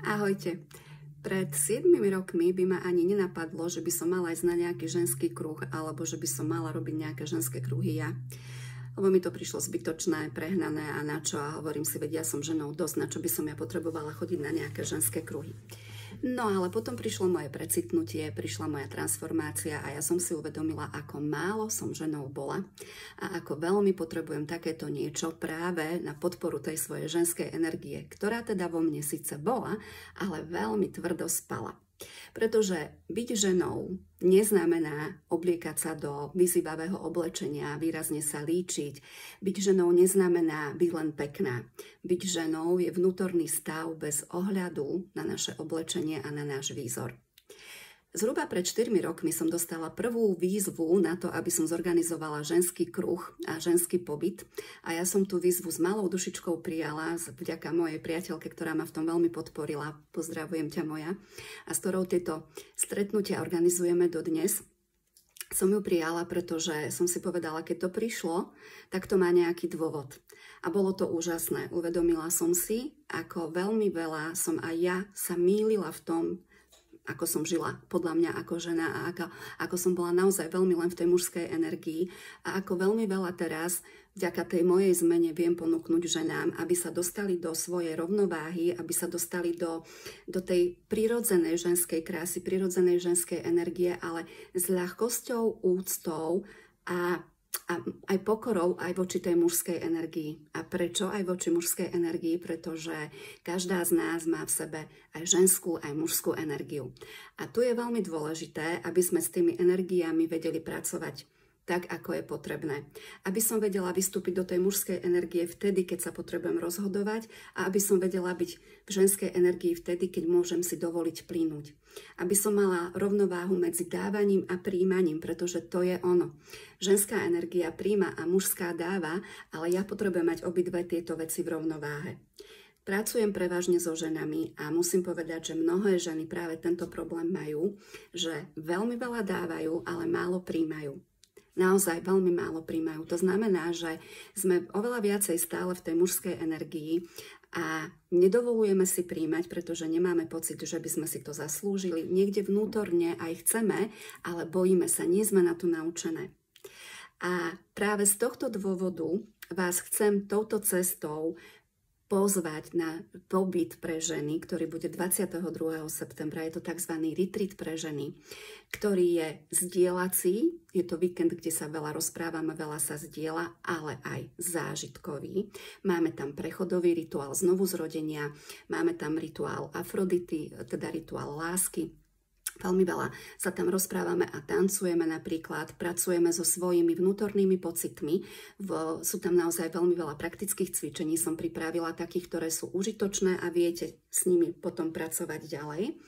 Ahojte. Pred 7 rokmi by ma ani nenapadlo, že by som mala ísť na nejaký ženský kruh alebo že by som mala robiť nejaké ženské kruhy ja. Lebo mi to prišlo zbytočné, prehnané a na čo, a hovorím si, veď ja som ženou dosť, na čo by som ja potrebovala chodiť na nejaké ženské kruhy. No ale potom prišlo moje precitnutie, prišla moja transformácia a ja som si uvedomila, ako málo som ženou bola a ako veľmi potrebujem takéto niečo práve na podporu tej svojej ženskej energie, ktorá teda vo mne síce bola, ale veľmi tvrdo spala. Pretože byť ženou neznamená obliekať sa do vyzývavého oblečenia, výrazne sa líčiť. Byť ženou neznamená byť len pekná. Byť ženou je vnútorný stav bez ohľadu na naše oblečenie a na náš výzor. Zhruba pred 4 rokmi som dostala prvú výzvu na to, aby som zorganizovala ženský kruh a ženský pobyt. A ja som tú výzvu s malou dušičkou prijala vďaka mojej priateľke, ktorá ma v tom veľmi podporila. Pozdravujem ťa, moja. A s ktorou tieto stretnutia organizujeme dodnes. Som ju prijala, pretože som si povedala, keď to prišlo, tak to má nejaký dôvod. A bolo to úžasné. Uvedomila som si, ako veľmi veľa som aj ja sa mýlila v tom, ako som žila podľa mňa ako žena a ako som bola naozaj veľmi len v tej mužskej energii a ako veľmi veľa teraz vďaka tej mojej zmene viem ponúknuť ženám, aby sa dostali do svojej rovnováhy, aby sa dostali do tej prirodzenej ženskej krásy, prirodzenej ženskej energie, ale s ľahkosťou, úctou a aj pokorou aj voči tej mužskej energii. A prečo aj voči mužskej energii? Pretože každá z nás má v sebe aj ženskú, aj mužskú energiu. A tu je veľmi dôležité, aby sme s tými energiami vedeli pracovať tak, ako je potrebné. Aby som vedela vystúpiť do tej mužskej energie vtedy, keď sa potrebujem rozhodovať a aby som vedela byť v ženskej energii vtedy, keď môžem si dovoliť plynúť. Aby som mala rovnováhu medzi dávaním a príjmaním, pretože to je ono. Ženská energia príjma a mužská dáva, ale ja potrebujem mať obidve tieto veci v rovnováhe. Pracujem prevažne so ženami a musím povedať, že mnohé ženy práve tento problém majú, že veľmi veľa dávajú, ale málo príjmajú. Naozaj veľmi málo príjmajú. To znamená, že sme oveľa viacej stále v tej mužskej energii a nedovolujeme si príjmať, pretože nemáme pocit, že by sme si to zaslúžili. Niekde vnútorne aj chceme, ale bojíme sa, nie sme na to naučené. A práve z tohto dôvodu vás chcem touto cestou pozvať na pobyt pre ženy, ktorý bude 22. septembra. Je to tzv. Retreat pre ženy, ktorý je zdieľací. Je to víkend, kde sa veľa rozprávame, veľa sa zdieľa, ale aj zážitkový. Máme tam prechodový rituál znovuzrodenia, máme tam rituál Afrodity, teda rituál lásky. Veľmi veľa sa tam rozprávame a tancujeme napríklad, pracujeme so svojimi vnútornými pocitmi. Sú tam naozaj veľmi veľa praktických cvičení, som pripravila takých, ktoré sú užitočné a viete s nimi potom pracovať ďalej.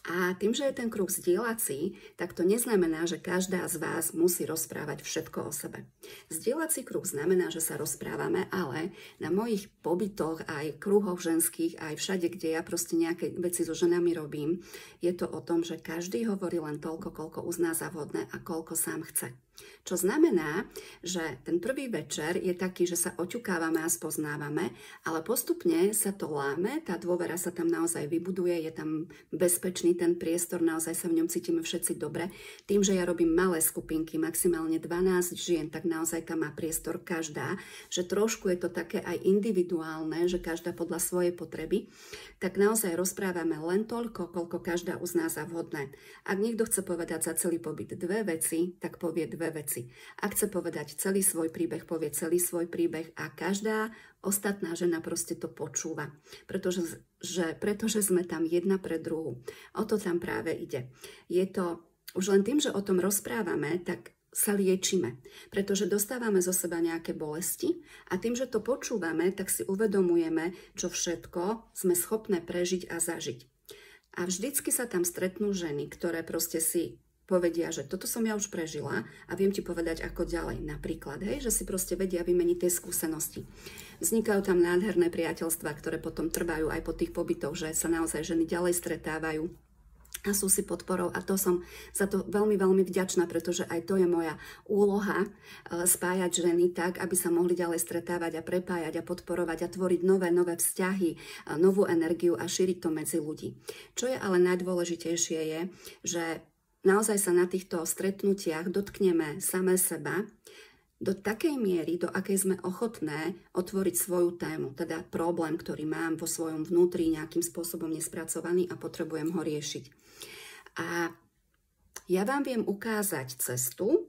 A tým, že je ten kruh zdieľací, tak to neznamená, že každá z vás musí rozprávať všetko o sebe. Zdieľací kruh znamená, že sa rozprávame, ale na mojich pobytoch, aj kruhoch ženských, aj všade, kde ja proste nejaké veci so ženami robím, je to o tom, že každý hovorí len toľko, koľko uzná za vhodné a koľko sám chce. Čo znamená, že ten prvý večer je taký, že sa oťukávame a spoznávame, ale postupne sa to láme, tá dôvera sa tam naozaj vybuduje, je tam bezpečný ten priestor, naozaj sa v ňom cítime všetci dobre. Tým, že ja robím malé skupinky, maximálne 12 žien, tak naozaj tam má priestor každá, že trošku je to také aj individuálne, že každá podľa svojej potreby, tak naozaj rozprávame len toľko, koľko každá uzná za vhodné. Ak niekto chce povedať za celý pobyt 2 veci, tak povie 2 veci. Ak chce povedať celý svoj príbeh, povie celý svoj príbeh a každá ostatná žena proste to počúva. Pretože sme tam jedna pre druhú. O to tam práve ide. Je to už len tým, že o tom rozprávame, tak sa liečíme, pretože dostávame zo seba nejaké bolesti a tým, že to počúvame, tak si uvedomujeme, čo všetko sme schopné prežiť a zažiť. A vždycky sa tam stretnú ženy, ktoré proste si povedia, že toto som ja už prežila a viem ti povedať ako ďalej. Napríklad, hej, že si proste vedia vymeniť tie skúsenosti. Vznikajú tam nádherné priateľstvá, ktoré potom trvajú aj po tých pobytoch, že sa naozaj ženy ďalej stretávajú a sú si podporou a to som za to veľmi, veľmi vďačná, pretože aj to je moja úloha spájať ženy tak, aby sa mohli ďalej stretávať a prepájať a podporovať a tvoriť nové vzťahy, novú energiu a šíriť to medzi ľudí. Čo je ale najdôležitejšie je, že naozaj sa na týchto stretnutiach dotkneme samé seba do takej miery, do akej sme ochotné otvoriť svoju tému, teda problém, ktorý mám vo svojom vnútri nejakým spôsobom nespracovaný a potrebujem ho riešiť. A ja vám viem ukázať cestu,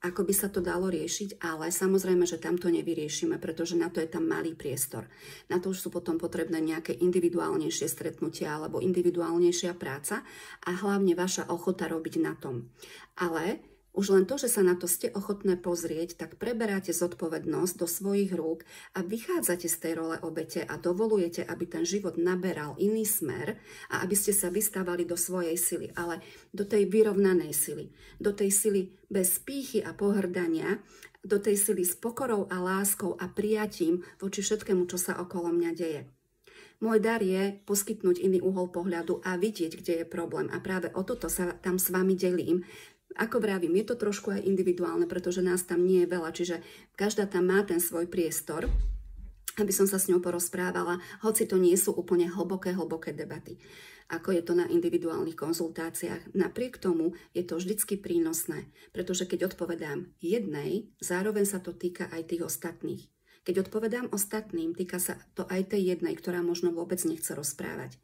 ako by sa to dalo riešiť, ale samozrejme, že tam to nevyriešime, pretože na to je tam malý priestor. Na to už sú potom potrebné nejaké individuálnejšie stretnutia alebo individuálnejšia práca a hlavne vaša ochota robiť na tom. Ale už len to, že sa na to ste ochotné pozrieť, tak preberáte zodpovednosť do svojich rúk a vychádzate z tej role obete a dovolujete, aby ten život naberal iný smer a aby ste sa vystávali do svojej sily, ale do tej vyrovnanej sily, do tej sily bez pýchy a pohrdania, do tej sily s pokorou a láskou a prijatím voči všetkému, čo sa okolo mňa deje. Môj dar je poskytnúť iný uhol pohľadu a vidieť, kde je problém. A práve o toto sa tam s vami delím. Ako vravím, je to trošku aj individuálne, pretože nás tam nie je veľa, čiže každá tam má ten svoj priestor, aby som sa s ňou porozprávala, hoci to nie sú úplne hlboké debaty, ako je to na individuálnych konzultáciách. Napriek tomu je to vždycky prínosné, pretože keď odpovedám jednej, zároveň sa to týka aj tých ostatných. Keď odpovedám ostatným, týka sa to aj tej jednej, ktorá možno vôbec nechce rozprávať.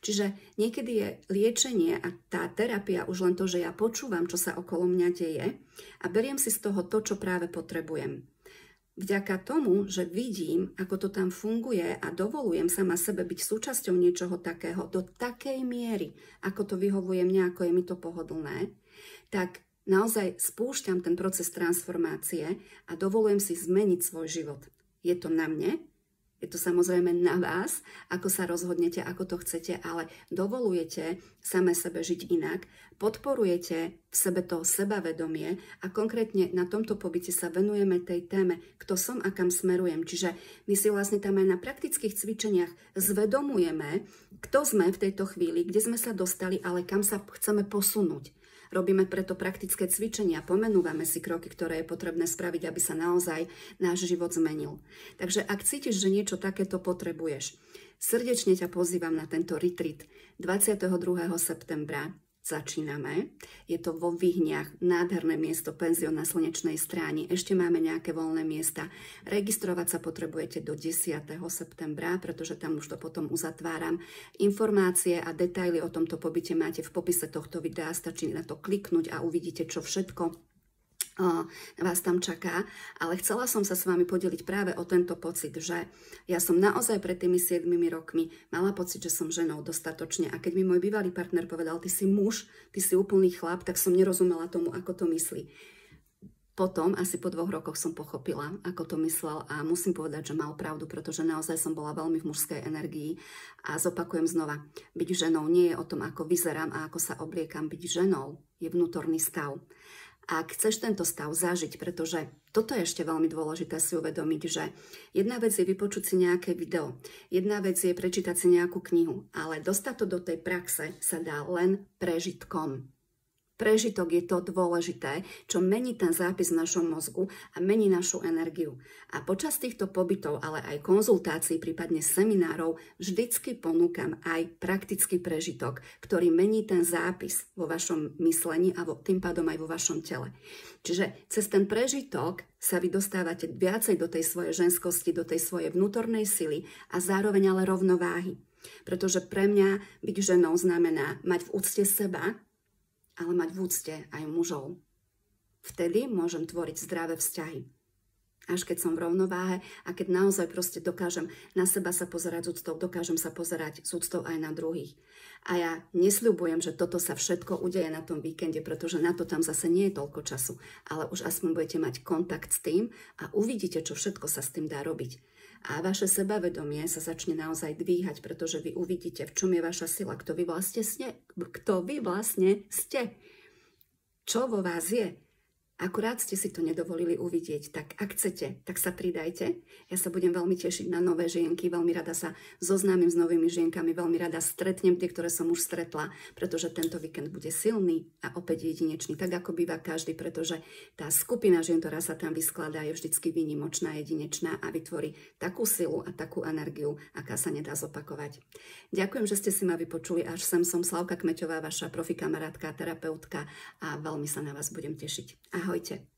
Čiže niekedy je liečenie a tá terapia už len to, že ja počúvam, čo sa okolo mňa deje a beriem si z toho to, čo práve potrebujem. Vďaka tomu, že vidím, ako to tam funguje a dovolujem sama sebe byť súčasťou niečoho takého do takej miery, ako to vyhovuje mňa, ako je mi to pohodlné, tak naozaj spúšťam ten proces transformácie a dovolujem si zmeniť svoj život. Je to na mne? Je to samozrejme na vás, ako sa rozhodnete, ako to chcete, ale dovolujete same sebe žiť inak, podporujete v sebe to sebavedomie a konkrétne na tomto pobyte sa venujeme tej téme, kto som a kam smerujem. Čiže my si vlastne tam aj na praktických cvičeniach zvedomujeme, kto sme v tejto chvíli, kde sme sa dostali, ale kam sa chceme posunúť. Robíme preto praktické cvičenia, pomenúvame si kroky, ktoré je potrebné spraviť, aby sa naozaj náš život zmenil. Takže ak cítiš, že niečo takéto potrebuješ, srdečne ťa pozývam na tento retreat 22. septembra. Začíname. Je to vo Vyhniach, nádherné miesto, penzión na Slnečnej Stráni. Ešte máme nejaké voľné miesta. Registrovať sa potrebujete do 10. septembra, pretože tam už to potom uzatváram. Informácie a detaily o tomto pobyte máte v popise tohto videa. Stačí na to kliknúť a uvidíte, čo všetko vás tam čaká, ale chcela som sa s vami podeliť práve o tento pocit, že ja som naozaj pred tými 7 rokmi mala pocit, že som ženou dostatočne a keď mi môj bývalý partner povedal, ty si muž, ty si úplný chlap, tak som nerozumela tomu, ako to myslí. Potom, asi po 2 rokoch som pochopila, ako to myslel a musím povedať, že mal pravdu, pretože naozaj som bola veľmi v mužskej energii a zopakujem znova, byť ženou nie je o tom, ako vyzerám a ako sa obliekam, byť ženou je vnútorný stav. Ak chceš tento stav zažiť, pretože toto je ešte veľmi dôležité si uvedomiť, že jedna vec je vypočuť si nejaké video, jedna vec je prečítať si nejakú knihu, ale dostať to do tej praxe sa dá len prežitkom. Prežitok je to dôležité, čo mení ten zápis v našom mozgu a mení našu energiu. A počas týchto pobytov, ale aj konzultácií, prípadne seminárov, vždycky ponúkam aj praktický prežitok, ktorý mení ten zápis vo vašom myslení a tým pádom aj vo vašom tele. Čiže cez ten prežitok sa vy dostávate viacej do tej svojej ženskosti, do tej svojej vnútornej sily a zároveň ale rovnováhy. Pretože pre mňa byť ženou znamená mať v úcte seba, ale mať v úcte aj mužov. Vtedy môžem tvoriť zdravé vzťahy. Až keď som v rovnováhe a keď naozaj proste dokážem na seba sa pozerať s úctou, dokážem sa pozerať s úctou aj na druhých. A ja nesľubujem, že toto sa všetko udeje na tom víkende, pretože na to tam zase nie je toľko času. Ale už aspoň budete mať kontakt s tým a uvidíte, čo všetko sa s tým dá robiť. A vaše sebavedomie sa začne naozaj dvíhať, pretože vy uvidíte, v čom je vaša sila, kto vy vlastne ste, čo vo vás je. Akurát ste si to nedovolili uvidieť, tak ak chcete, tak sa pridajte. Ja sa budem veľmi tešiť na nové žienky, veľmi rada sa zoznámim s novými žienkami, veľmi rada stretnem tie, ktoré som už stretla, pretože tento víkend bude silný a opäť jedinečný, tak ako býva každý, pretože tá skupina žien, ktorá sa tam vyskladá, je vždycky výnimočná, jedinečná a vytvorí takú silu a takú energiu, aká sa nedá zopakovať. Ďakujem, že ste si ma vypočuli až sem. Som Slavka Kmeťová, vaša profikamarátka, terapeutka a veľmi sa na vás budem tešiť. Ahojte.